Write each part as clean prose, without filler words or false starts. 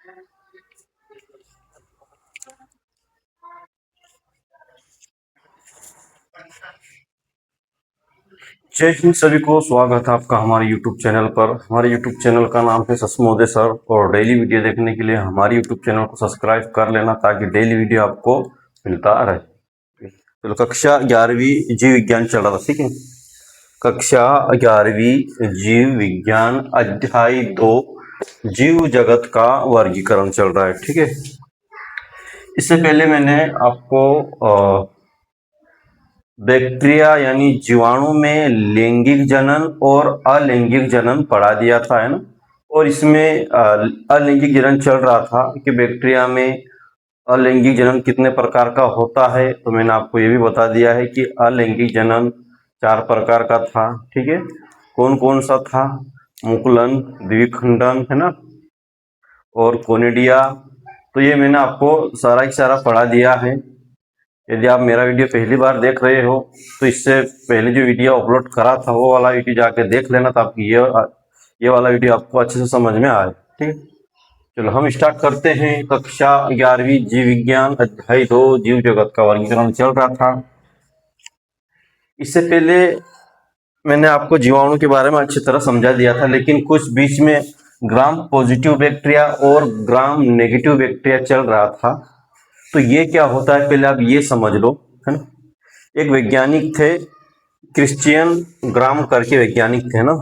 जय हिंद सभी को, स्वागत है आपका हमारे YouTube चैनल पर। हमारे YouTube चैनल का नाम है सस्मोदय सर और डेली वीडियो देखने के लिए हमारे YouTube चैनल को सब्सक्राइब कर लेना ताकि डेली वीडियो आपको मिलता रहे। तो कक्षा 11वीं जीव विज्ञान चल रहा था, ठीक है। कक्षा 11वीं जीव विज्ञान अध्याय 2 जीव जगत का वर्गीकरण चल रहा है, ठीक है। इससे पहले मैंने आपको बैक्टीरिया यानी जीवाणु में लैंगिक जनन और अलैंगिक जनन पढ़ा दिया था, है ना। और इसमें अलैंगिक जनन चल रहा था कि बैक्टीरिया में अलैंगिक जनन कितने प्रकार का होता है। तो मैंने आपको ये भी बता दिया है कि अलैंगिक जनन 4 प्रकार का था, ठीक है। कौन कौन सा था? मुकुलन, द्विखंडन, है ना, और कोनिडिया। तो ये मैंने आपको सारा की सारा पढ़ा दिया है। यदि आप मेरा वीडियो पहली बार देख रहे हो तो इससे पहले जो वीडियो अपलोड करा था वो वाला वीडियो जाके देख लेना, तो आपकी ये वाला वीडियो आपको अच्छे से समझ में आए, ठीक है। चलो हम स्टार्ट करते हैं। कक्षा 11वीं जीव विज्ञान अध्याय 2 जीव जगत का वर्गीकरण चल रहा था। इससे पहले मैंने आपको जीवाणु के बारे में अच्छी तरह समझा दिया था, लेकिन कुछ बीच में ग्राम पॉजिटिव बैक्टीरिया और ग्राम नेगेटिव बैक्टीरिया चल रहा था। तो ये क्या होता है पहले आप ये समझ लो, है ना। एक वैज्ञानिक थे, क्रिश्चियन ग्राम करके वैज्ञानिक थे ना।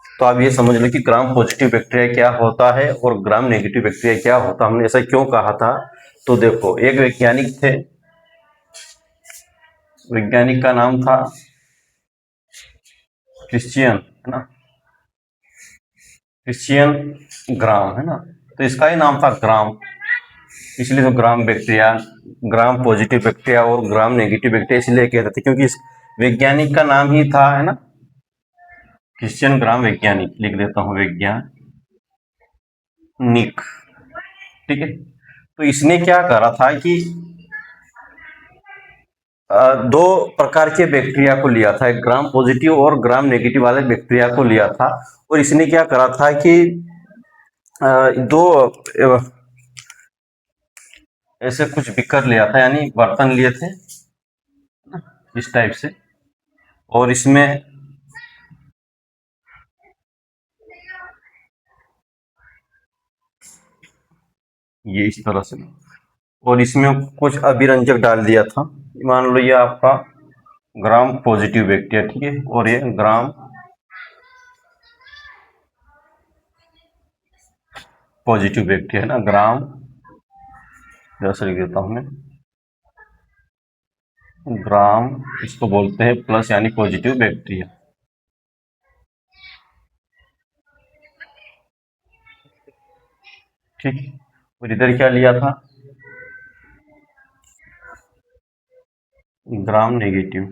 तो आप ये समझ लो कि ग्राम पॉजिटिव बैक्टीरिया क्या होता है और ग्राम नेगेटिव बैक्टीरिया क्या होता है। हमने ऐसा क्यों कहा था? तो देखो, एक वैज्ञानिक थे, वैज्ञानिक का नाम था क्रिश्चियन, है ना, क्रिश्चियन ग्राम, है ना। तो इसका ही नाम था ग्राम, इसलिए तो ग्राम बैक्टीरिया, ग्राम पॉजिटिव बैक्टीरिया और ग्राम नेगेटिव बैक्टीरिया इसलिए कहते थे क्योंकि इस वैज्ञानिक का नाम ही था, है ना, क्रिश्चियन ग्राम वैज्ञानिक। लिख देता हूं वैज्ञानिक, ठीक है। तो इसने क्या करा था कि दो प्रकार के बैक्टीरिया को लिया था, एक ग्राम पॉजिटिव और ग्राम नेगेटिव वाले बैक्टीरिया को लिया था। और इसने क्या करा था कि दो ऐसे कुछ बिकर लिया था, यानी बर्तन लिए थे इस टाइप से, और इसमें ये इस तरह से, और इसमें कुछ अभिरंजक डाल दिया था। मान लो ये आपका ग्राम पॉजिटिव बैक्टीरिया, ठीक है, और ये ग्राम पॉजिटिव बैक्टीरिया, है ना, ग्राम, जैसे लिख देता हूं मैं, ग्राम, इसको बोलते हैं प्लस यानी पॉजिटिव बैक्टीरिया, ठीक। और इधर क्या लिया था? Gram negative.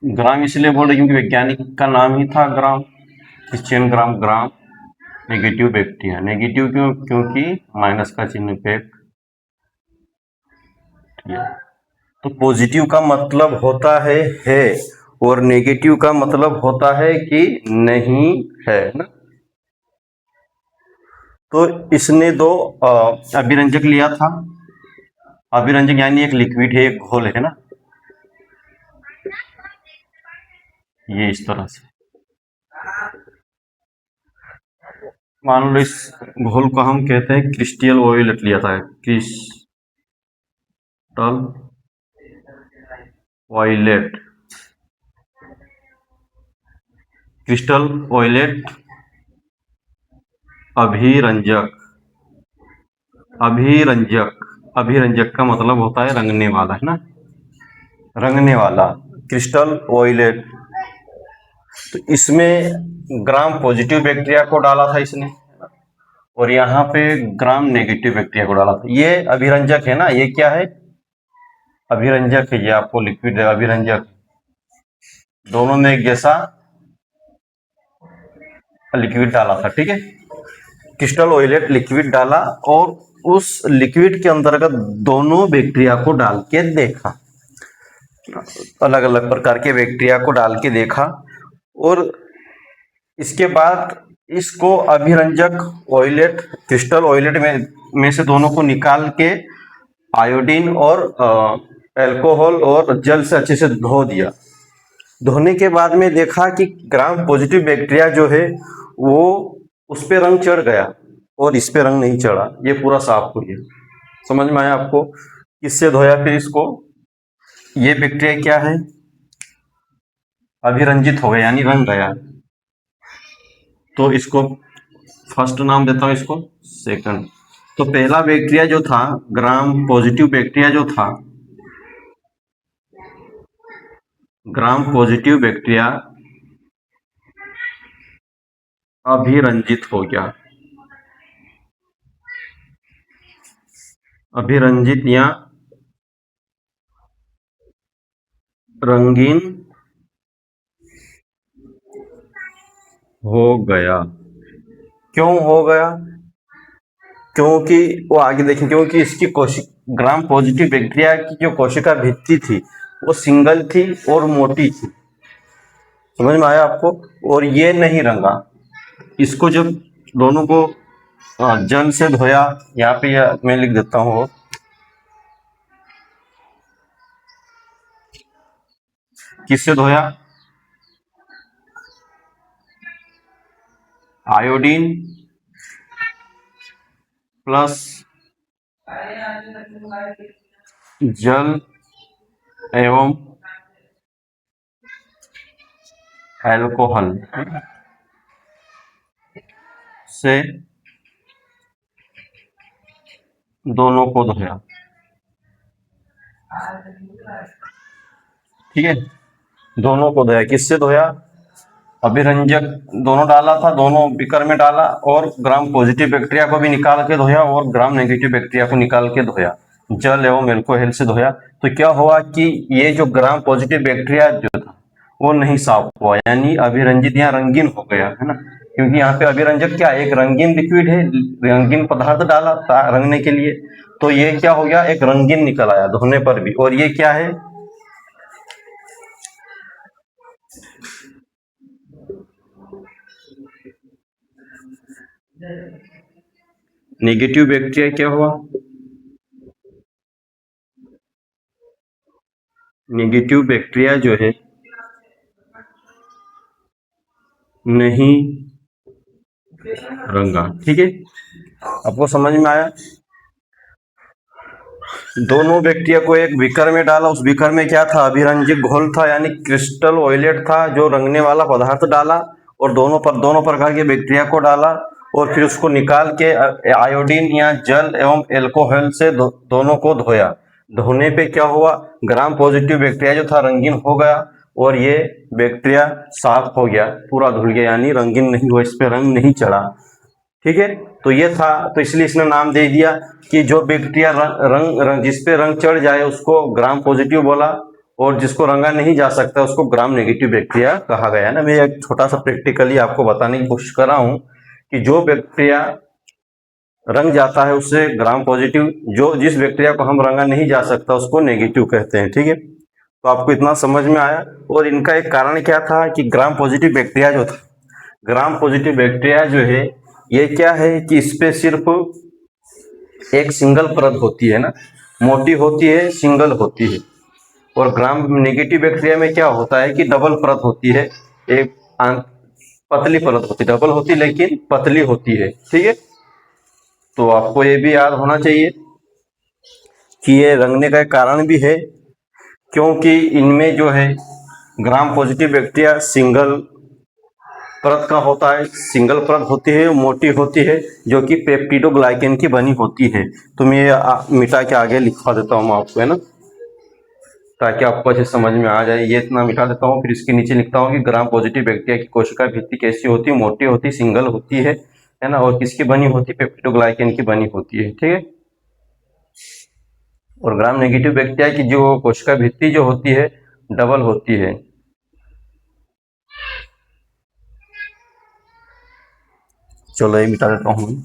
ग्राम इसलिए बोल रहे क्योंकि वैज्ञानिक का नाम ही था Gram, Christian Gram. Gram negative bacteria, negative क्यों? क्योंकि माइनस का चिन्ह पे, तो पॉजिटिव का मतलब होता है और नेगेटिव का मतलब होता है कि नहीं है ना। तो इसने दो अभिरंजक लिया था। अभिरंजक यानी एक लिक्विड है, एक घोल है ना, ये इस तरह से। मान लो इस घोल को हम कहते हैं क्रिस्टल वॉयलेट लिया था, क्रिस्टल वॉयलेट, क्रिस्टल वॉयलेट अभिरंजक। अभिरंजक, अभिरंजक का मतलब होता है रंगने वाला, है ना, रंगने वाला, क्रिस्टल वॉयलेट। तो इसमें ग्राम पॉजिटिव बैक्टीरिया को डाला था इसने, और यहाँ पे ग्राम नेगेटिव बैक्टीरिया को डाला था। ये अभिरंजक है ना, ये क्या है? अभिरंजक है, ये आपको लिक्विड अभिरंजक, दोनों में एक जैसा लिक्विड डाला था, ठीक है। क्रिस्टल वॉयलेट लिक्विड डाला और उस लिक्विड के अंतर्गत दोनों बैक्टीरिया को डाल के देखा, अलग अलग प्रकार के बैक्टीरिया को डाल के देखा। और इसके बाद इसको अभिरंजक ऑयलेट, क्रिस्टल ऑयलेट में से दोनों को निकाल के आयोडीन और अल्कोहल और जल से अच्छे से धो दिया। धोने के बाद में देखा कि ग्राम पॉजिटिव बैक्टीरिया जो है वो उस पे रंग चढ़ गया और इस पे रंग नहीं चढ़ा, ये पूरा साफ हो गया। समझ में आया आपको? किससे धोया फिर इसको? ये बैक्टीरिया क्या है? अभिरंजित हो गया यानी रंग गया। तो इसको फर्स्ट नाम देता हूं, इसको सेकंड। तो पहला बैक्टीरिया जो था, ग्राम पॉजिटिव बैक्टीरिया जो था, ग्राम पॉजिटिव बैक्टीरिया अभिरंजित हो गया। अभिरंजित या रंगीन हो गया। क्यों हो गया? क्योंकि वो आगे देखें, क्योंकि इसकी ग्राम पॉजिटिव बैक्टीरिया की जो कोशिका भित्ति थी वो सिंगल थी और मोटी थी। समझ में आया आपको? और ये नहीं रंगा। इसको जब दोनों को जल से धोया, यहाँ पे मैं लिख देता हूँ, किससे धोया? आयोडीन प्लस जल एवं अल्कोहल से दोनों को धोया। ठीक है, दोनों को धोया। किससे धोया? अभिरंजक दोनों डाला था, दोनों बीकर में डाला, और ग्राम पॉजिटिव बैक्टीरिया को भी निकाल के धोया और ग्राम नेगेटिव बैक्टीरिया को निकाल के धोया, जल एवं अल्कोहल से धोया। तो क्या हुआ कि ये जो ग्राम पॉजिटिव बैक्टीरिया जो था वो नहीं साफ हुआ, यानी अभिरंजित या रंगीन हो गया, है ना? क्योंकि यहाँ पे अभिरंजक क्या, एक रंगीन लिक्विड है, रंगीन पदार्थ डाला था रंगने के लिए, तो ये क्या हो गया, एक रंगीन निकल आया धोने पर भी। और ये क्या है? नेगेटिव बैक्टीरिया क्या हुआ? नेगेटिव बैक्टीरिया जो है नहीं रंगा। ठीक है, आपको समझ में आया? दोनों बैक्टीरिया को एक बीकर में डाला, उस बीकर में क्या था, अभिरंजक घोल था, यानी क्रिस्टल ऑयलेट था जो रंगने वाला पदार्थ डाला, और दोनों प्रकार के बैक्टीरिया को डाला, और फिर उसको निकाल के आयोडीन या जल एवं एल्कोहल से दोनों को धोया। धोने पे क्या हुआ, ग्राम पॉजिटिव बैक्टीरिया जो था रंगीन हो गया, और ये बैक्टीरिया साफ हो गया, पूरा धुल गया, यानी रंगीन नहीं हुआ, इस पे रंग नहीं चढ़ा। ठीक है, तो ये था, तो इसलिए इसने नाम दे दिया कि जो बैक्टीरिया जिस पे रंग चढ़ जाए उसको ग्राम पॉजिटिव बोला, और जिसको रंगा नहीं जा सकता उसको ग्राम नेगेटिव बैक्टीरिया कहा गया। ना, मैं एक छोटा सा प्रैक्टिकली आपको बताने की कोशिश कर रहा हूँ कि जो बैक्टीरिया रंग जाता है उससे ग्राम पॉजिटिव, जो जिस बैक्टीरिया को हम रंगा नहीं जा सकता उसको नेगेटिव कहते हैं। ठीक है, तो आपको इतना समझ में आया। और इनका एक कारण क्या था कि ग्राम पॉजिटिव बैक्टीरिया जो था, ग्राम पॉजिटिव बैक्टीरिया जो है ये क्या है कि इस पे सिर्फ एक सिंगल परत होती है ना, मोटी होती है, सिंगल होती है। और ग्राम नेगेटिव बैक्टीरिया में क्या होता है कि डबल परत होती है, एक पतली परत होती है, डबल होती लेकिन पतली होती है। ठीक है, तो आपको ये भी याद होना चाहिए कि ये रंगने का एक कारण भी है, क्योंकि इनमें जो है ग्राम पॉजिटिव बैक्टीरिया सिंगल परत का होता है, सिंगल परत होती है, मोटी होती है, जो कि पेप्टिडोग्लाइकेन की बनी होती है। तो मैं मिटा के आगे लिखवा देता हूँ आपको, है ना, ताकि आपको अच्छे समझ में आ जाए। ये इतना मिटा देता हूँ, फिर इसके नीचे लिखता हूँ कि ग्राम पॉजिटिव बैक्टीरिया की कोशिका भित्ति कैसी होती है, मोटी होती, सिंगल होती है ना, और किसकी बनी होती है, पेप्टिडोग्लाइकेन की बनी होती है। ठीक है, और ग्राम नेगेटिव बैक्टीरिया की जो कोशिका भित्ति जो होती है डबल होती है। चलो ये मिटा देता हूँ।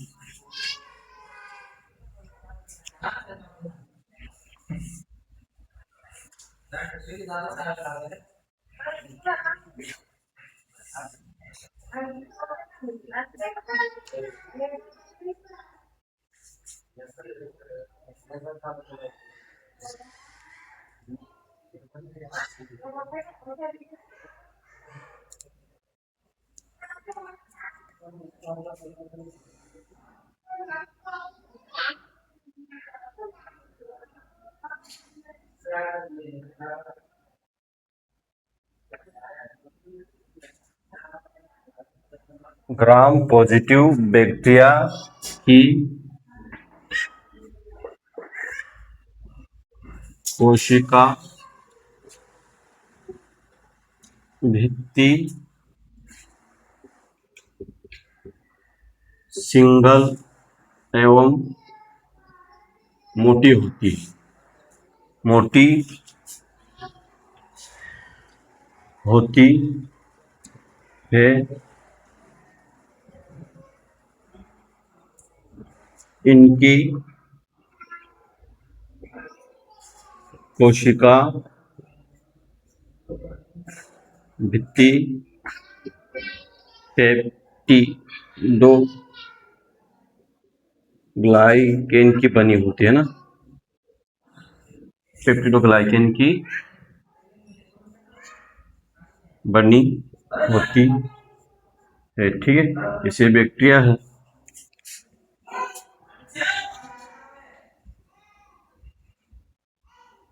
ग्राम पॉजिटिव बैक्टीरिया की कोशिका भित्ति सिंगल एवं मोटी होती है। इनकी कोशिका भित्ति पेप्टिडोग्लाइकेन की बनी होती है ना, पेप्टिडोग्लाइकेन की बनी होती है। ठीक है, इसे बैक्टीरिया है।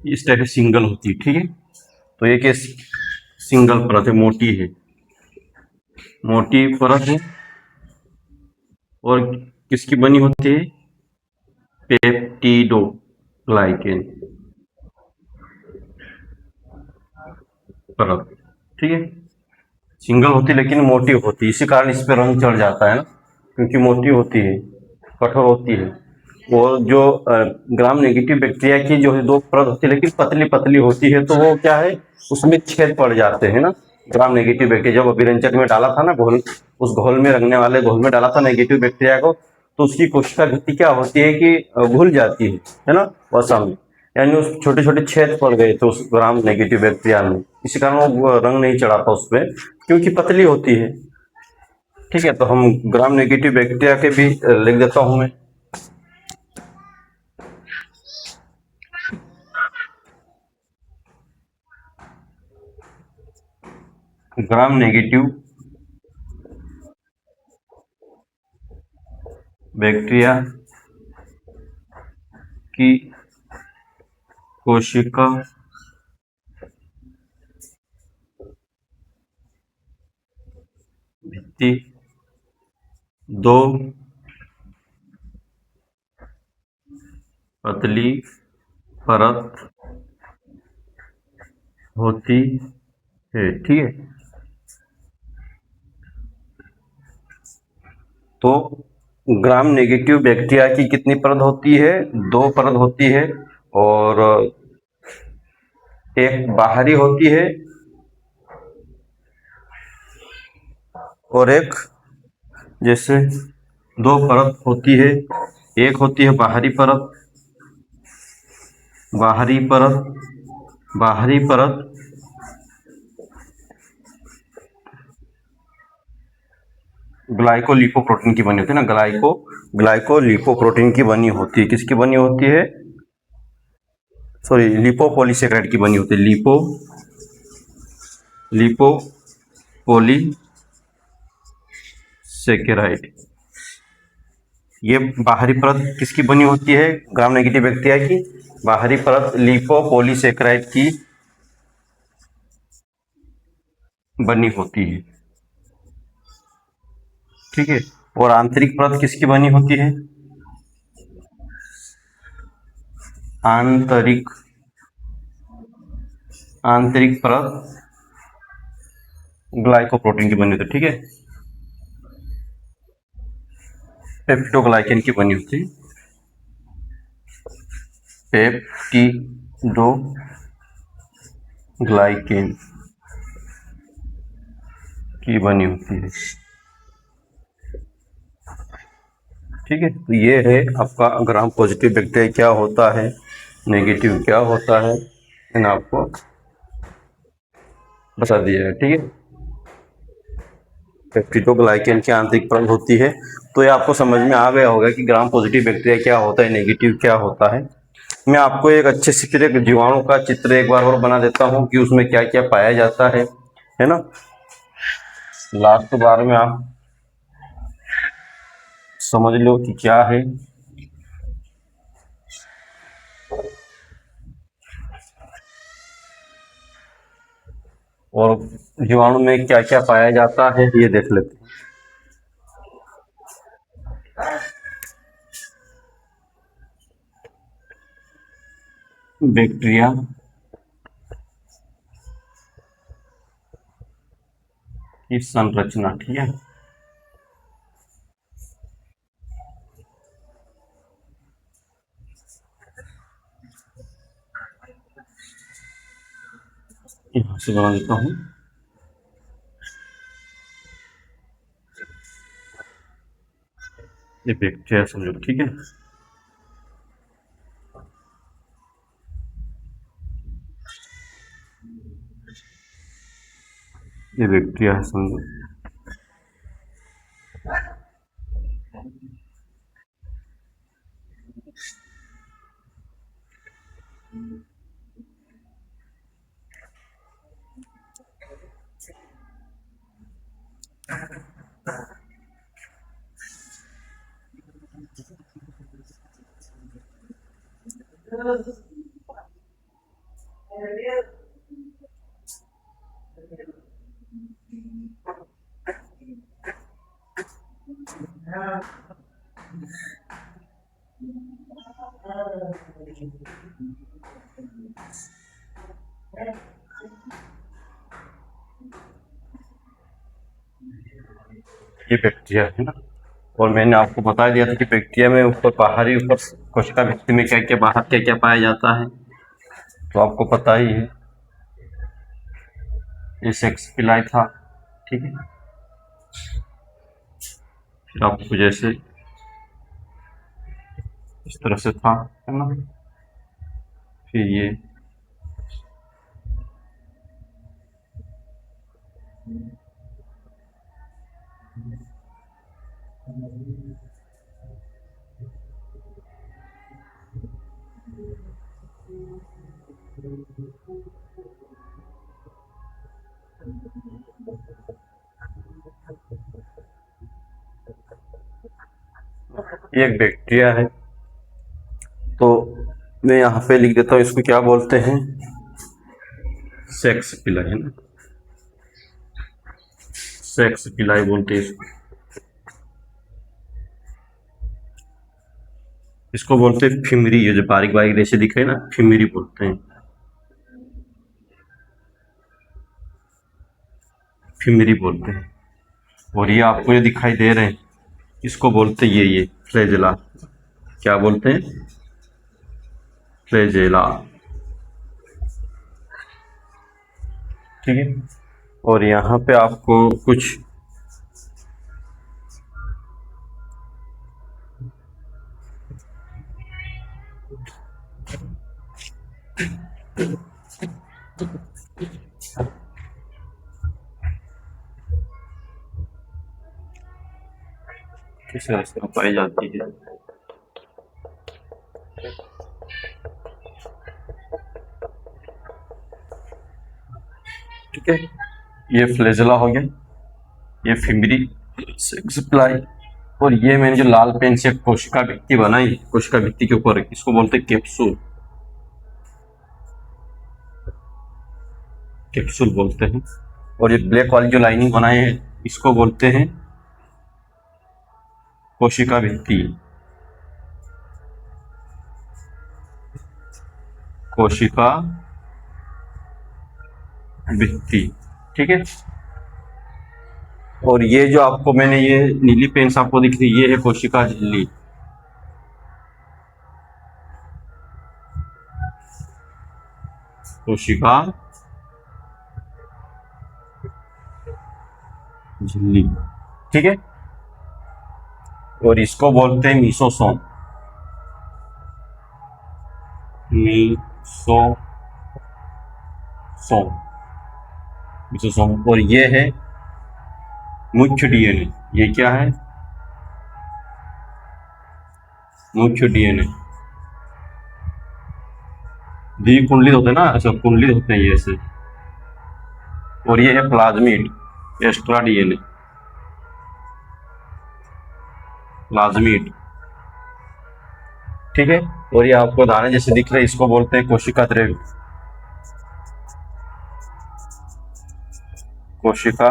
इस टाइप से सिंगल होती है। ठीक है, तो ये क्या सिंगल परत है, मोटी है, मोटी परत है। और किसकी बनी होती है? पेप्टिडोग्लाइकेन परत। ठीक है, सिंगल होती लेकिन मोटी होती है, इसी कारण इस पर रंग चढ़ जाता है ना, क्योंकि मोटी होती है, कठोर होती है। और जो ग्राम नेगेटिव बैक्टीरिया की जो दो परत होती है लेकिन पतली पतली होती है, तो वो क्या है, उसमें छेद पड़ जाते हैं ना। ग्राम नेगेटिव बैक्टीरिया जब अभिरंजक में डाला था ना, घोल, उस घोल में, रंगने वाले घोल में डाला था नेगेटिव बैक्टीरिया को, तो उसकी कोशिका भित्ति क्या होती है कि घुल जाती है ना, वसा में, यानी उस छोटे छोटे छेद पड़ गए थे उस ग्राम नेगेटिव बैक्टीरिया में, इसी कारण वो रंग नहीं चढ़ा था उसमें, क्योंकि पतली होती है। ठीक है, तो हम ग्राम नेगेटिव बैक्टीरिया के भी लिख देता हूं मैं। ग्राम नेगेटिव बैक्टीरिया की कोशिका भित्ति दो पतली परत होती है। ठीक है, तो ग्राम नेगेटिव बैक्टीरिया की कितनी परत होती है? दो परत होती है, और एक बाहरी होती है और एक, जैसे दो परत होती है, एक होती है बाहरी परत, बाहरी परत ग्लाइकोलिपोप्रोटीन की बनी होती है ना, ग्लाइकोलिपोप्रोटीन की बनी होती है। किसकी बनी होती है? सॉरी, लिपोपॉलीसेकेराइड की बनी होती है। लिपोपॉलीसेकेराइड, ये बाहरी परत किसकी बनी होती है? ग्राम नेगेटिव बैक्टीरिया की बाहरी परत लिपोपॉलीसेकेराइड की बनी होती है। ठीक है, और आंतरिक परत किसकी बनी होती है? आंतरिक परत ग्लाइकोप्रोटीन की बनी होती है। ठीक है, पेप्टिडोग्लाइकेन की बनी होती है, पेप्टिडोग्लाइकेन की बनी होती है। ठीक है, तो ये है आपका ग्राम पॉजिटिव बैक्टीरिया क्या होता है, नेगेटिव क्या होता है, मैंने आपको बता दिया है। ठीक है, पेप्टिडोग्लाइकन की आंतरिक परत होती है। तो ये आपको समझ में आ गया होगा कि ग्राम पॉजिटिव बैक्टीरिया क्या होता है, नेगेटिव क्या होता है। मैं आपको एक अच्छे से फिर एक जीवाणु का चित्र एक बार और बना देता हूँ कि उसमें क्या क्या पाया जाता है ना। लास्ट बार में आप समझ लो कि क्या है और जीवाणु में क्या क्या पाया जाता है, ये देख लेते हैं। बैक्टीरिया की संरचना, ठीक है। यहाँ से बना देता हूँ। ये बैक्टीरिया समझो, ठीक है। ये बैक्टीरिया है समझो। ये बैक्टीरिया है ना। और मैंने आपको बता दिया था कि बैक्टीरिया में ऊपर बाहरी ऊपर कोशिका भित्ति में क्या क्या बाहर क्या क्या पाया जाता है, तो आपको पता ही है। ये सेक्स पिलाई था, ठीक है। फिर आपको जैसे इस तरह से था, है ना। फिर ये एक बैक्टीरिया है। तो मैं यहाँ पे लिख देता हूँ, इसको क्या बोलते हैं, सेक्स पिलाई, है ना। सेक्स पिलाई बोलते हैं इसको। इसको बोलते हैं फिमरी, ये जो बारीक बारीक रेशे दिख रहे हैं ना, फिमरी बोलते हैं। फिमरी बोलते हैं। और ये आपको ये दिखाई दे रहे हैं, इसको बोलते हैं ये फ्लैजेला। क्या बोलते हैं, फ्लैजेला, ठीक है। और यहाँ पे आपको कुछ किस तरह पाई जाती है। ठीक है, ये फ्लैजेला हो गया, ये फिमरी, सेक्स पिलाई। और ये मैंने जो लाल पेन से कोशिका भित्ति बनाई, कोशिका भित्ति के ऊपर, इसको बोलते हैं कैप्सूल। कैप्सूल बोलते हैं। और ये ब्लैक वाली जो लाइनिंग बनाई है, इसको बोलते हैं कोशिका भित्ति। कोशिका भित्ति, ठीक है। और ये जो आपको मैंने ये नीली पेन से आपको दिख रही है, ये है कोशिका झिल्ली। कोशिका झिल्ली, ठीक है। और इसको बोलते हैं मीसोसोम। Mesosome, mesosome. और ये है मुख्य डीएनए, ये क्या है? मुख्य डीएनए। द्विकुंडलित होते हैं ना, ऐसा कुंडलित होते हैं ये ऐसे। और ये है प्लाज्मिड, एक्स्ट्रा डीएनए, प्लाज्मिड, ठीक है। और ये आपको दाने जैसे दिख रहे हैं, इसको बोलते हैं कोशिका द्रव्य, कोशिका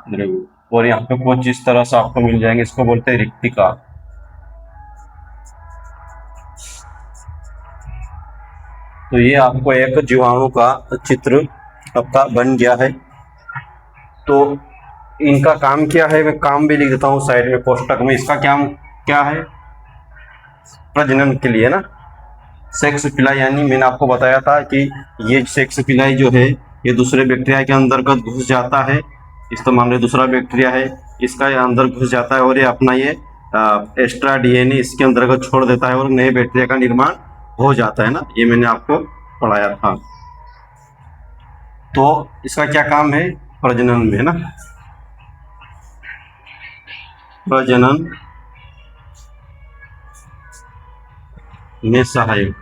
द्रव्य। और यहाँ पे कुछ इस तरह से आपको मिल जाएंगे, इसको बोलते हैं रिक्तिका। तो ये आपको एक जीवाणु का चित्र आपका बन गया है। तो इनका काम क्या है, मैं काम भी लिख देता हूँ साइड में कोष्टक में। इसका काम क्या है? प्रजनन के लिए ना, सेक्स पिलाई, यानी मैंने आपको बताया था कि ये सेक्स पिलाई जो है ये दूसरे बैक्टीरिया के अंतर्गत घुस जाता है। इस तो मान लो दूसरा बैक्टीरिया है, इसका ये अंदर घुस जाता है और ये अपना ये एक्स्ट्रा डीएनए इसके अंतर्गत छोड़ देता है और नए बैक्टीरिया का निर्माण हो जाता है ना, ये मैंने आपको पढ़ाया था। तो इसका क्या काम है प्रजनन में ना, प्रजनन में सहायक,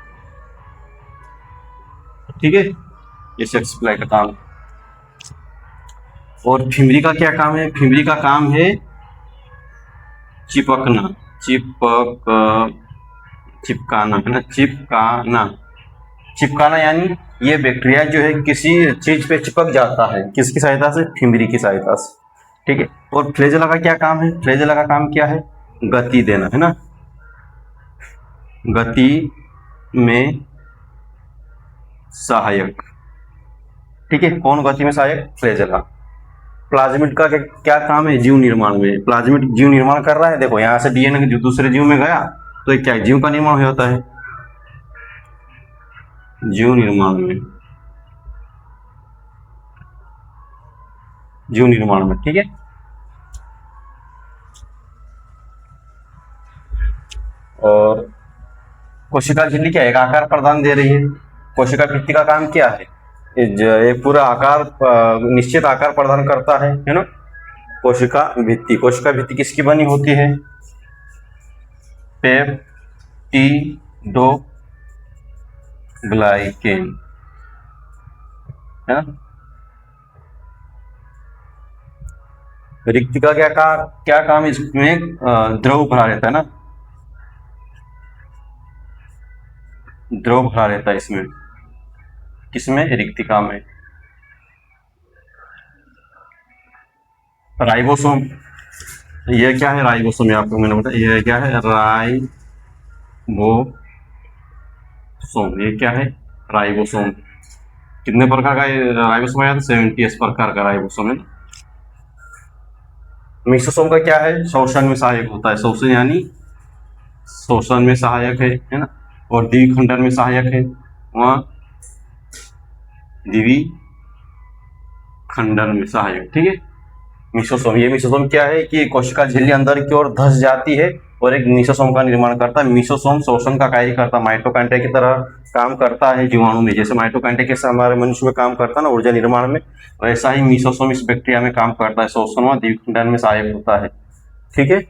ठीक है, ये सेक्स पिलाई का काम। और फिमरी का क्या काम है? फिमरी का काम है चिपकना, चिपकाना है ना, चिपकाना यानी ये बैक्टीरिया जो है किसी चीज पे चिपक जाता है, किसकी सहायता से? फिमरी की सहायता से, ठीक है। और फ्लैजेला का क्या काम है? फ्लैजेला का काम क्या है? गति देना है ना, गति में सहायक, ठीक है। कौन गति में सहायक? फ्लैजेला। प्लाज्मिड का क्या काम है? जीव निर्माण में। प्लाज्मिड जीव निर्माण कर रहा है, देखो यहाँ से डीएनए जो दूसरे जीव में गया तो ये क्या जीव का निर्माण होता है, जीव निर्माण में, जीव निर्माण में, ठीक है। और कोशिका झिल्ली क्या है? एक आकार प्रदान दे रही है। कोशिका भित्ति का काम क्या है? ये पूरा आकार, निश्चित आकार प्रदान करता है ना। कोशिका भित्ति, कोशिका भित्ति किसकी बनी होती है? पेप्टिडोग्लाइकेन, है ना। रिक्तिका क्या काम? इसमें द्रव भरा रहता है ना, द्रव भरा रहता है इसमें, किसमें? रिक्तिका में। राइबोसोम, ये क्या है? राइबोसोम, आपको मैंने बताया ये क्या है? राइबोसोम, ये क्या है? राइबोसोम। कितने प्रकार का राइबोसोम आया था? 70 प्रकार का राइबोसोम है। मिसोसोम का क्या है? शोषण में सहायक होता है, शोषण यानी शोषण में सहायक है ना। और द्विखंडन में सहायक है, वहाँ द्विखंडन में सहायक, ठीक है। मिसोसोम, ये मिसोसोम क्या है कि कोशिका झिल्ली अंदर की ओर धंस जाती है और एक मिसोसोम का निर्माण करता है। मिसोसोम शोषण का कार्य करता है, माइटोकॉन्ड्रिया की तरह काम करता है जीवाणु में। जैसे माइटोकॉन्ड्रिया कैसे हमारे मनुष्य में काम करता है ना ऊर्जा निर्माण में, वैसा ही मिसोसोम इस बैक्टीरिया में काम करता है, शोषण व द्विखंडन में सहायक होता है, ठीक है।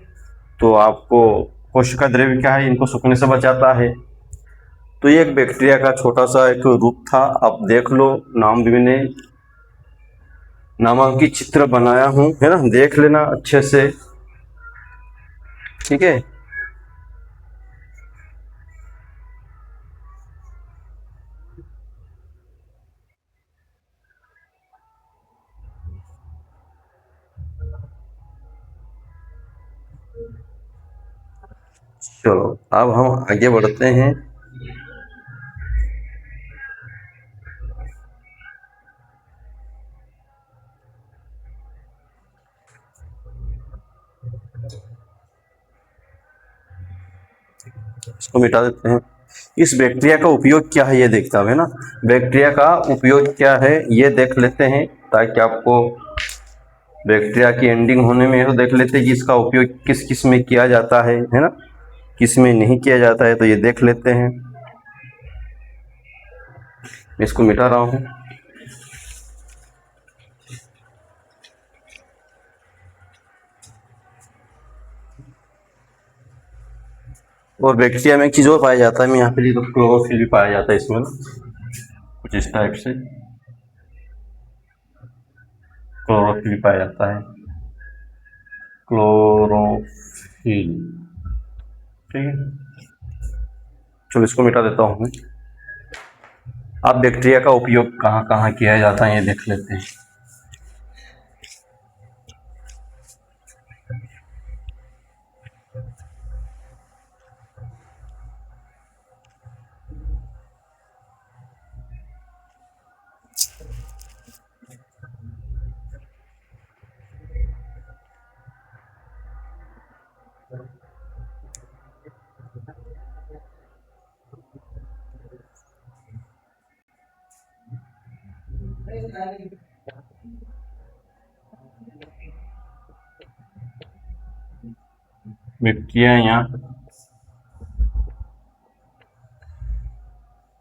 तो आपको कोशिका द्रव्य क्या है? इनको सूखने से बचाता है। तो ये एक बैक्टीरिया का छोटा सा एक रूप था, आप देख लो। नाम भी मैंने नामांकित चित्र बनाया हूं, है ना, देख लेना अच्छे से, ठीक है। चलो अब हम आगे बढ़ते हैं। इसको मिटा देते हैं। इस बैक्टीरिया का उपयोग क्या है ये देखता है ना, बैक्टीरिया का उपयोग क्या है ये देख लेते हैं, ताकि आपको बैक्टीरिया की एंडिंग होने में तो देख लेते हैं कि इसका उपयोग किस किस में किया जाता है ना, किस में नहीं किया जाता है, तो ये देख लेते हैं। इसको मिटा रहा हूँ। और बैक्टीरिया में एक चीज़ और पाया जाता है, मैं यहाँ पे लिखा क्लोरोफिल भी पाया जाता है इसमें ना, कुछ इस टाइप से क्लोरोफिल भी पाया जाता है, क्लोरोफिल। ठीक है, चलो इसको मिटा देता हूँ मैं। अब बैक्टीरिया का उपयोग कहाँ कहाँ किया जाता है ये देख लेते हैं। बैक्टीरिया या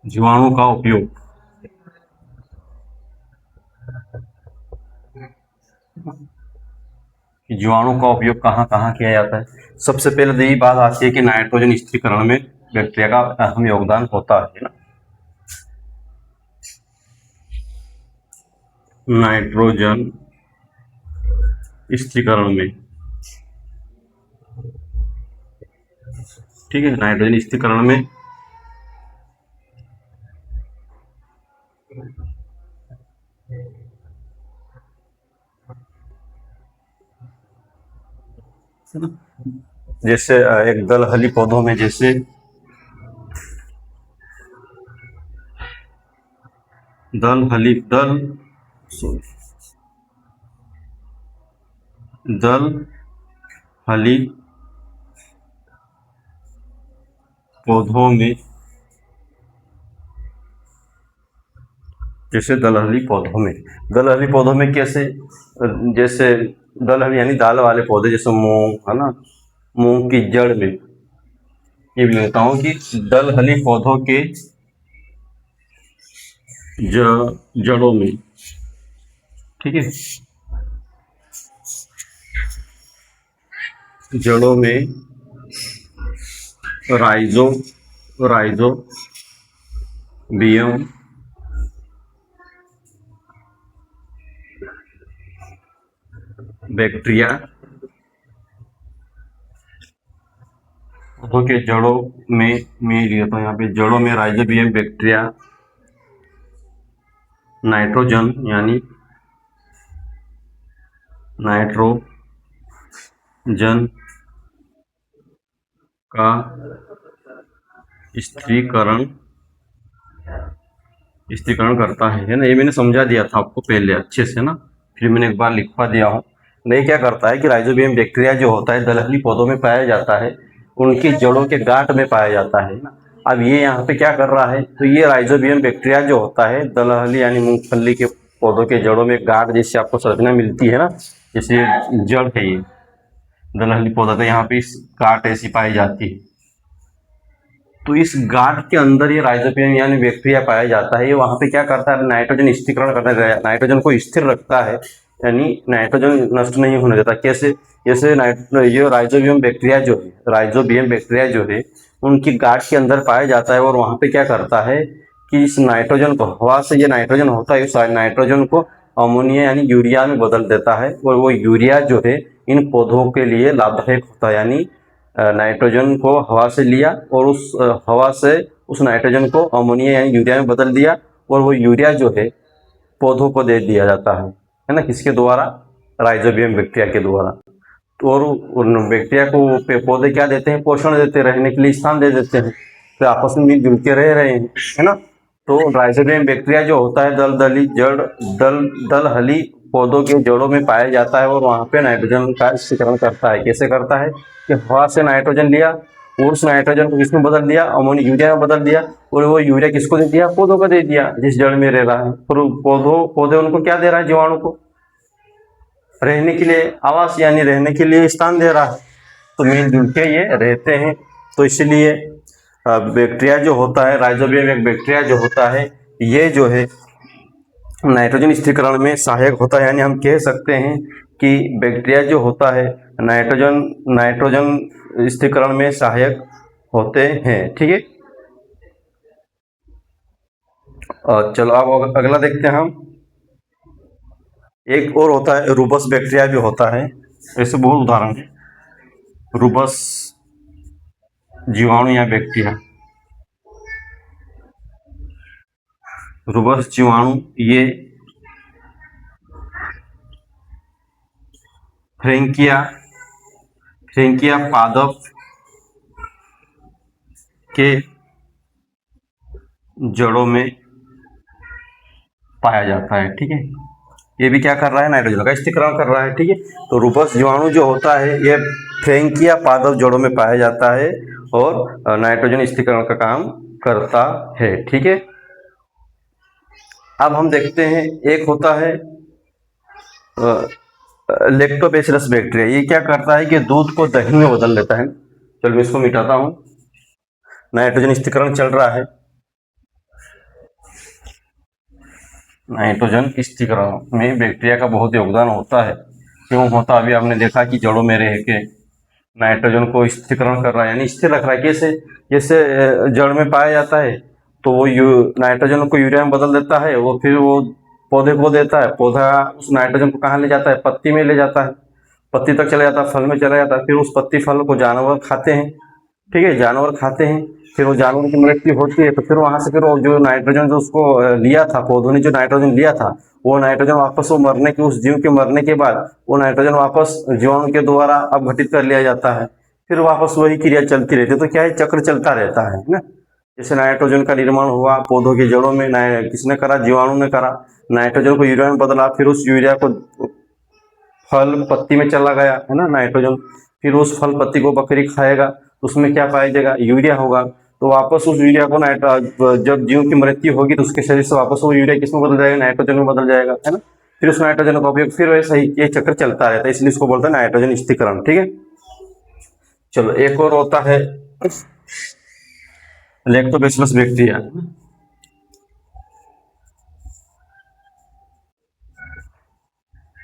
जीवाणु का उपयोग जीवाणु का उपयोग कहाँ कहाँ किया जाता है। सबसे पहले तो यही बात आती है कि नाइट्रोजन स्थिरीकरण में बैक्टीरिया का अहम योगदान होता है ना। नाइट्रोजन स्थिरीकरण में, ठीक है, नाइट्रोजन स्थिरीकरण में जैसे एक दलहली पौधों में जैसे दलहली पौधों में जैसे दलहली पौधों में कैसे, जैसे दलहली यानी दाल वाले पौधे, जैसे मूंग है ना, मूंग की जड़ में, ये भी लेता हूँ कि दलहली पौधों के जड़ों में, ठीक है, जड़ों में राइजोबियम बैक्टीरिया पौधों के जड़ों में लिया था यहाँ पे, जड़ों में राइजोबियम बैक्टीरिया नाइट्रोजन यानी नाइट्रोजन का स्थिरीकरण करता है ना। ये मैंने समझा दिया था आपको पहले अच्छे से ना, फिर मैंने एक बार लिखवा दिया हूँ। नहीं, क्या करता है कि राइजोबियम बैक्टीरिया जो होता है दलहली पौधों में पाया जाता है, उनकी जड़ों के गांठ में पाया जाता है ना। अब ये यहाँ पे क्या कर रहा है, तो ये राइजोबियम बैक्टीरिया जो होता है दलहली यानी मूंगफली के पौधों के जड़ों में गांठ जैसे आपको संरचना मिलती है ना, जैसे जड़ है ये दलहली पौधा, तो यहाँ पे इस गांठ ऐसी पाई जाती है। तो इस गांठ के अंदर ये राइजोबियम यानी बैक्टीरिया पाया जाता है। ये वहाँ पे क्या करता है, नाइट्रोजन स्थिरीकरण करता है, नाइट्रोजन को स्थिर रखता है, यानी नाइट्रोजन नष्ट नहीं होने देता। कैसे, जैसे ये राइजोबियम बैक्टीरिया जो है उनकी गांठ के अंदर पाया जाता है, और वहाँ पे क्या करता है कि इस नाइट्रोजन को, हवा से ये नाइट्रोजन होता है, इस नाइट्रोजन को अमोनिया यानी यूरिया में बदल देता है, और वो यूरिया जो है इन पौधों के लिए लाभदायक होता है। यानी नाइट्रोजन को हवा से लिया और उस हवा से उस नाइट्रोजन को अमोनिया यानी यूरिया में बदल दिया, और वो यूरिया जो है पौधों को दे दिया जाता है ना, किसके द्वारा, राइजोबियम बैक्टीरिया के द्वारा। तो और उन बैक्टीरिया को पौधे क्या देते हैं, पोषण देते हैं, रहने के लिए स्थान दे देते हैं, तो आपस में मिलजुल के रह रहे हैं, है ना। तो राइजोबियम बैक्टीरिया जो होता है दलहली पौधों के जड़ों में पाया जाता है, और वहाँ पे नाइट्रोजन का स्थिरीकरण करता है। कैसे करता है कि हवा से नाइट्रोजन लिया और उस नाइट्रोजन को किसमें बदल दिया, अमोनिया यूरिया में बदल दिया, और वो यूरिया किसको दे दिया, पौधों को दे दिया जिस जड़ में रह रहा है। और पौधे उनको क्या दे रहा है, जीवाणु को रहने के लिए आवास यानी रहने के लिए स्थान दे रहा है, तो मिलजुल के ये रहते हैं। तो इसलिए बैक्टीरिया जो होता है, राइजोबियम एक बैक्टीरिया जो होता है, ये जो है नाइट्रोजन स्थिरीकरण में सहायक होता है। यानी हम कह सकते हैं कि बैक्टीरिया जो होता है नाइट्रोजन स्थिरीकरण में सहायक होते हैं। ठीक है, चलो अब अगला देखते हैं हम। एक और होता है रूबस बैक्टीरिया भी होता है, ऐसे बहुत उदाहरण है। रूबस जीवाणु या बैक्टीरिया, रूबस जीवाणु ये फ्रेंकिया फ्रेंकिया पादप के जड़ों में पाया जाता है। ठीक है, ये भी क्या कर रहा है, नाइट्रोजन का स्थिरीकरण कर रहा है। ठीक है, तो रूबस जीवाणु जो होता है ये फ्रेंकिया पादप जड़ों में पाया जाता है और नाइट्रोजन स्थिरीकरण का काम करता है। ठीक है, अब हम देखते हैं एक होता है लैक्टोबैसिलस बैक्टीरिया। ये क्या करता है कि दूध को दही में बदल देता है। चलो मैं इसको मिटाता हूँ। नाइट्रोजन स्थिरीकरण चल रहा है, नाइट्रोजन स्थिरीकरण में बैक्टीरिया का बहुत योगदान होता है। क्यों होता, अभी आपने देखा कि जड़ों में रह के नाइट्रोजन को स्थिरीकरण कर रहा है, यानी स्थिर रख रहा है। कैसे, जैसे जड़ में पाया जाता है तो वो नाइट्रोजन को यूरिया में बदल देता है, वो फिर वो पौधे को देता है, पौधा उस नाइट्रोजन को कहाँ ले जाता है, पत्ती में ले जाता है, पत्ती तक चला जाता है, फल में चला जाता है, फिर उस पत्ती फल को जानवर खाते हैं। ठीक है, जानवर खाते हैं, फिर वो जानवर की मृत्यु होती है, तो फिर वहां से फिर वो जो नाइट्रोजन जो उसको लिया था, पौधों ने जो नाइट्रोजन लिया था, वो नाइट्रोजन वापस वो मरने के, उस जीव के मरने के बाद वो नाइट्रोजन वापस जीवाणु के द्वारा अपघटित कर लिया जाता है। फिर वापस वही क्रिया चलती रहती है। तो क्या है, चक्र चलता रहता है ना। जैसे नाइट्रोजन का निर्माण हुआ पौधों के जड़ों में, किसने करा, जीवाणु ने करा, नाइट्रोजन को यूरिया में बदला, फिर उस यूरिया को फल पत्ती में चला गया है ना नाइट्रोजन, फिर उस फल पत्ती को बकरी खाएगा तो उसमें क्या पाया जाएगा, यूरिया होगा। तो वापस उस यूरिया को जब जीव की मृत्यु होगी तो उसके शरीर से वापस वो यूरिया किसमें बदल जाएगा, नाइट्रोजन में बदल जाएगा, है ना। फिर उस नाइट्रोजन का उपयोग फिर वैसा ही ये चक्र चलता रहता है, इसलिए इसको बोलते हैं नाइट्रोजन स्थिरीकरण। ठीक है, चलो एक और होता है lactobacillus bacteria.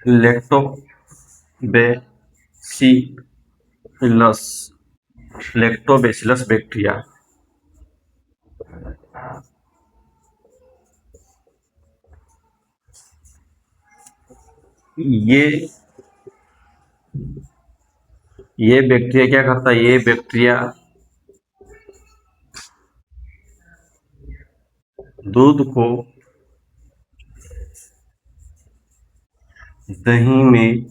Lactobacillus lactobacillus bacteria, ये ये बैक्टीरिया क्या करता है, ये बैक्टीरिया दूध को दही में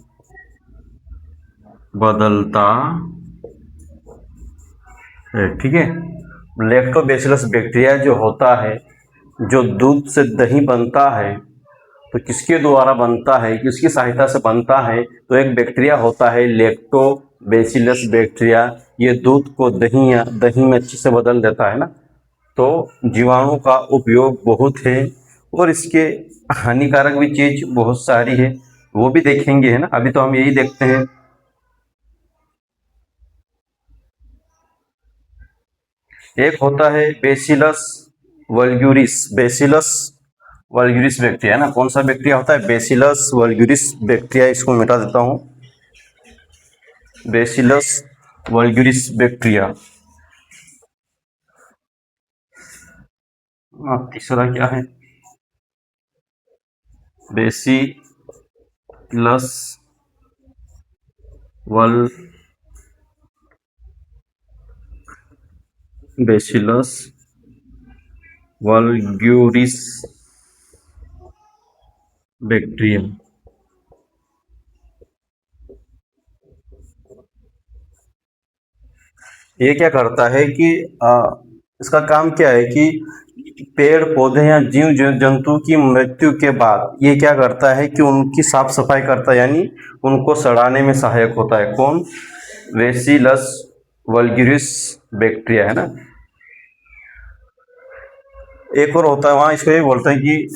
बदलता है। ठीक है, लैक्टोबैसिलस बैक्टीरिया जो होता है, जो दूध से दही बनता है, तो किसके द्वारा बनता है, किसकी सहायता से बनता है, तो एक बैक्टीरिया होता है लैक्टोबैसिलस बैक्टीरिया। ये दूध को दही में अच्छे से बदल देता है ना। तो जीवाणु का उपयोग बहुत है और इसके हानिकारक भी चीज बहुत सारी है, वो भी देखेंगे, है ना। अभी तो हम यही देखते हैं। एक होता है बेसिलस वल्ग्यूरिस बैक्टीरिया, ना कौन सा बैक्टीरिया होता है, बेसिलस वल्ग्यूरिस बैक्टीरिया। इसको मिटा देता हूं, बेसिलस वल्ग्यूरिस बैक्टीरिया। तीसरा क्या है, बेसिलस वल्ग्यूरिस बैक्टीरिया। ये क्या करता है कि इसका काम क्या है कि पेड़ पौधे या जीव जंतु की मृत्यु के बाद ये क्या करता है कि उनकी साफ सफाई करता है, यानी उनको सड़ाने में सहायक होता है। कौन, बेसिलस वल्ग्यूरिस बैक्टीरिया, है ना। एक और होता है, वहां इसको ये बोलते हैं कि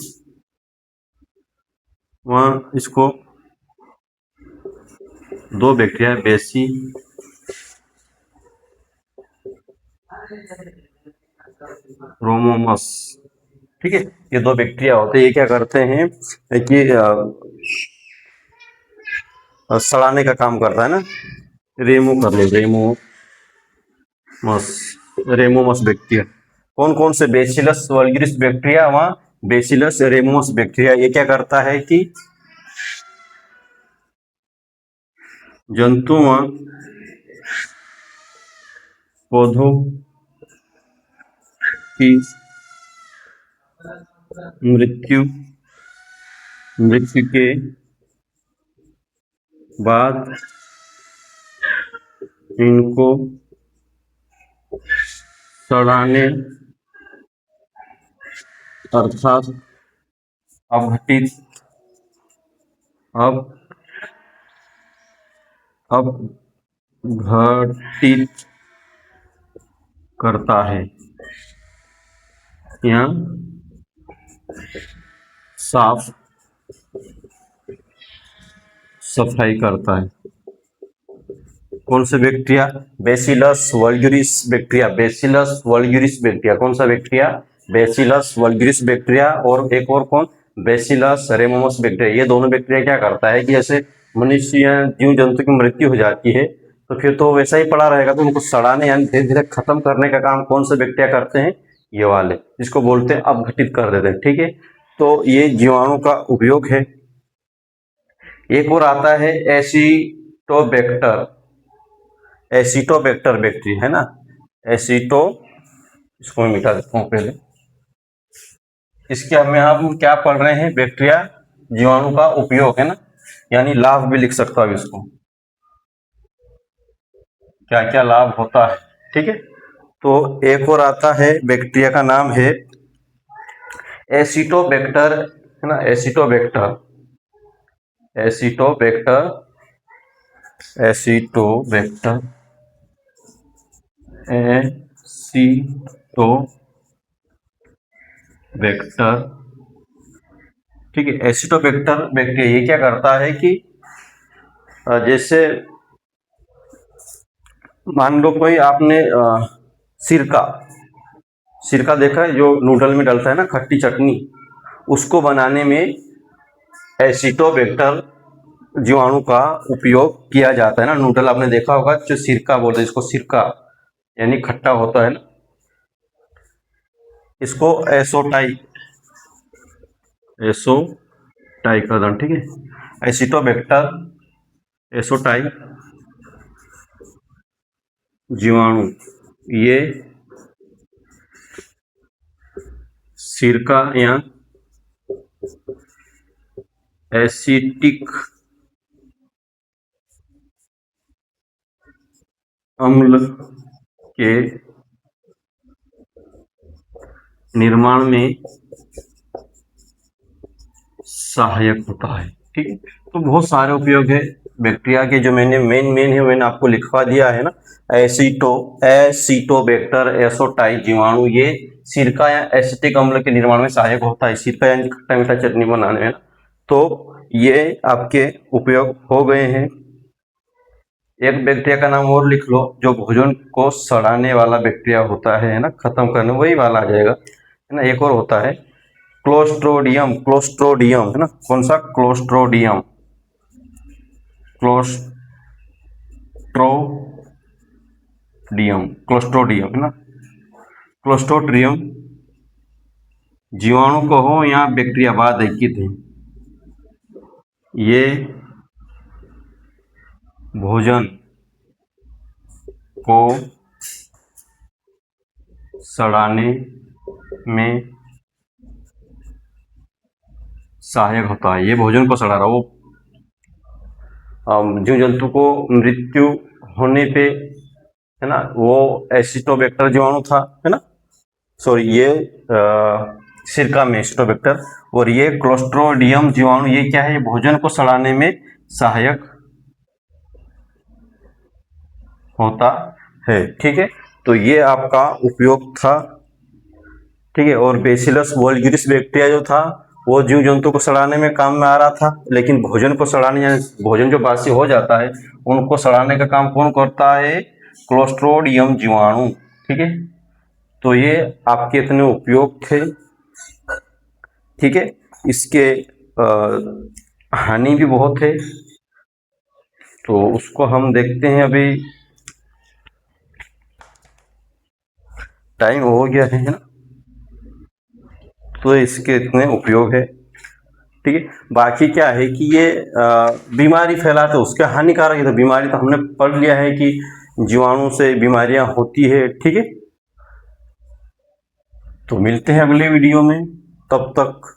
वहां इसको दो बैक्टीरिया, रोमोमस। ठीक है, ये दो बैक्टीरिया होते हैं। ये क्या करते हैं कि सड़ाने का काम करता है ना। रेमो कर लो, रेमो मस। रेमोमस बैक्टीरिया। कौन कौन से? बेसिलस वल्गरिस बैक्टीरिया, वहां बेसिलस रेमोमस बैक्टीरिया। ये क्या करता है कि जंतुओं पौधों की मृत्यु के बाद इनको सड़ाने अर्थात अपघटित अपघटित करता है या साफ सफाई करता है। कौन से bacteria? Bacillus vulgaris bacteria. Bacillus vulgaris bacteria. कौन सा बैक्टीरिया? Bacillus vulgaris bacteria. और एक और कौन? Bacillus ramosus bacteria. ये दोनों बैक्टीरिया क्या करता है कि जैसे मनुष्य या जीव जंतु की मृत्यु हो जाती है तो फिर तो वैसा ही पड़ा रहेगा, तो उनको सड़ाने यानी धीरे धीरे खत्म करने का काम कौन से बैक्टीरिया करते हैं? ये वाले, जिसको बोलते हैं अपघटित कर देते हैं। ठीक है, तो ये जीवाणु का उपयोग है। एक और आता है एसिटोबैक्टर। एसिटोबैक्टर बैक्टीरिया है ना, एसिटो, इसको मैं मिटा देता हूँ पहले। इसके हमें हम क्या पढ़ रहे हैं? बैक्टीरिया जीवाणु का उपयोग है ना, यानी लाभ भी लिख सकता हूँ इसको, क्या क्या लाभ होता है। ठीक है, तो एक और आता है बैक्टीरिया का नाम है एसिटोबैक्टर, है ना, एसिटोबैक्टर। Acetobacter, Acetobacter, Acetobacter. ठीक है, एसिटोबैक्टर बैक्टीरिया ये क्या करता है कि जैसे मान लो कोई आपने सिरका सिरका देखा है जो नूडल में डलता है ना, खट्टी चटनी, उसको बनाने में एसिटोबैक्टर जीवाणु का उपयोग किया जाता है ना। नूडल आपने देखा होगा, जो सिरका बोलते हैं इसको, सिरका यानी खट्टा होता है ना, इसको एसोटाई का दान। ठीक है, एसिटोबैक्टर एसोटाई जीवाणु ये सिरका या एसिटिक अम्ल के निर्माण में सहायक होता है। ठीक है, तो बहुत सारे उपयोग है बैक्टीरिया के, जो मैंने मेन है मैंने आपको लिखवा दिया है ना। एसिटोबैक्टर एसोटाई जीवाणु ये सिरका या एसिटिक अम्ल के निर्माण में सहायक होता है, सिरका यानी खट्टा मीठा चटनी बनाने में। तो ये आपके उपयोग हो गए हैं। एक बैक्टीरिया का नाम और लिख लो, जो भोजन को सड़ाने वाला बैक्टीरिया होता है ना, खत्म करने, वही वाला आ जाएगा, है ना। एक और होता है क्लोस्ट्रोडियम। क्लोस्ट्रोडियम है ना, कौन सा? क्लोस्ट्रोडियम। क्लोस्ट्रोडियम है ना, क्लोस्ट्रोडियम जीवाणु को हो या बैक्टीरिया, बाद एक ही थे। ये भोजन को सड़ाने में सहायक होता है। ये भोजन को सड़ा रहा, वो जीव जंतु को मृत्यु होने पे, है ना, वो एसिटोबैक्टर जीवाणु था, है ना, सॉरी ये सिरका में एसिटोबैक्टर, और ये क्लोस्ट्रोडियम जीवाणु ये क्या है? ये भोजन को सड़ाने में सहायक होता है। ठीक है, तो ये आपका उपयोग था। ठीक है, और बेसिलस वोल्गरिस बैक्टीरिया जो था वो जीव जंतु को सड़ाने में काम में आ रहा था, लेकिन भोजन को सड़ाने, यानी भोजन जो बासी हो जाता है उनको सड़ाने का काम कौन करता है? क्लोस्ट्रोडियम जीवाणु। ठीक है, तो ये आपके इतने उपयोग थे। ठीक है, इसके हानि भी बहुत है, तो उसको हम देखते हैं अभी। टाइम हो गया है ना, तो इसके इतने उपयोग है। ठीक है, बाकी क्या है कि ये बीमारी फैलाते, उसके हानिकारक है। तो बीमारी तो हमने पढ़ लिया है कि जीवाणु से बीमारियां होती है। ठीक है, तो मिलते हैं अगले वीडियो में, तब तक